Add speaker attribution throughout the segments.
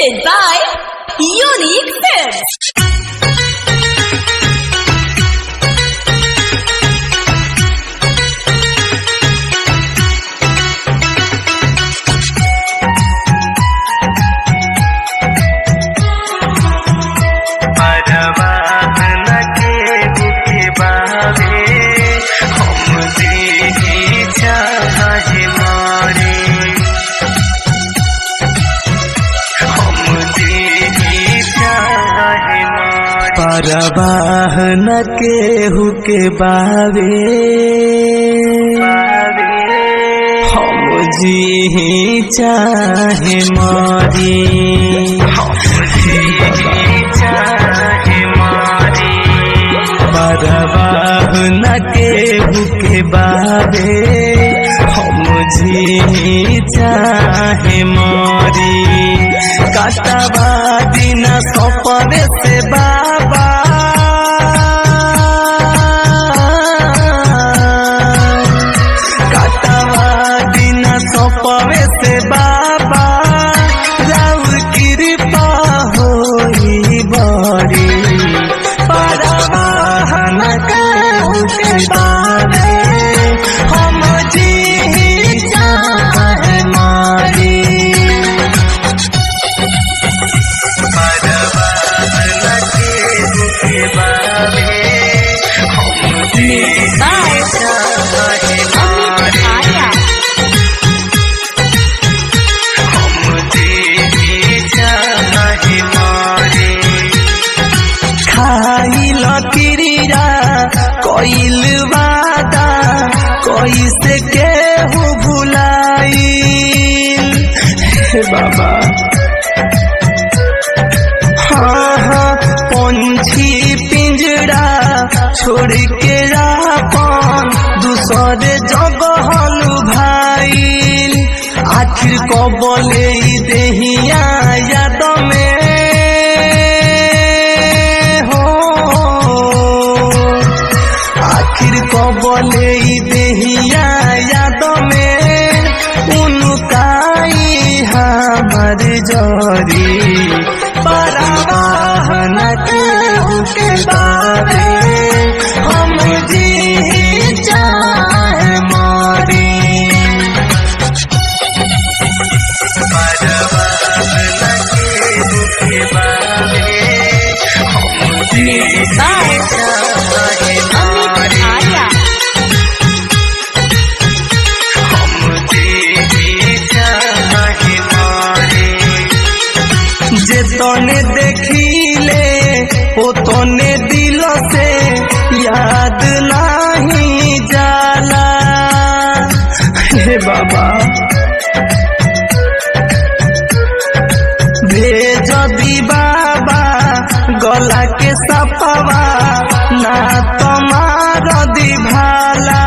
Speaker 1: presented by Unique Films.
Speaker 2: परवाह न केहू के बावे हम जी चाहे मारी परवाह न केहू के बावे हम जी चाहे मारी काटवा दिन सपने से बाबा काटवा दिन सपने से बाबा राउर कृपा होई बड़ी परवाह न केहू के बावे हम जी चाहे मारी खाइल क्रिया कइल वादा कैसे केहू भुलाइल हे बाबा हाँ पंछी पिंजरा छोड़ के अपन दूसरे जगह लुभाइल आखिर कबले देहिया याद में कबले देहिया याद में उनकाई हमर जरी परवाह न केहू के बारे हम जी चाहे मारी परवाह न केहू के बारे हम जी चाहे मारी जे तने देखिले ओ तने दिल से याद नहीं जाला हे बाबा भेज दी बाबा गला के सपवा ना तुम्हार दिभाला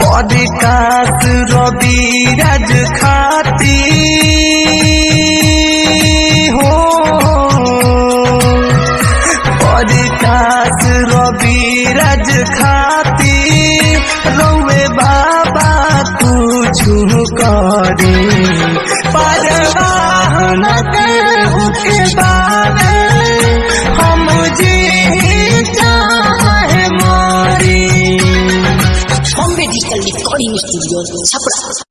Speaker 2: पदिकास रवि राज खाती पदिकास रवि राज खाती रौवे बाबा कुछ करी परवाह न केहू के बावे हम जी चाहे मारी
Speaker 1: Bombay Digital Recording Studio, Chapra.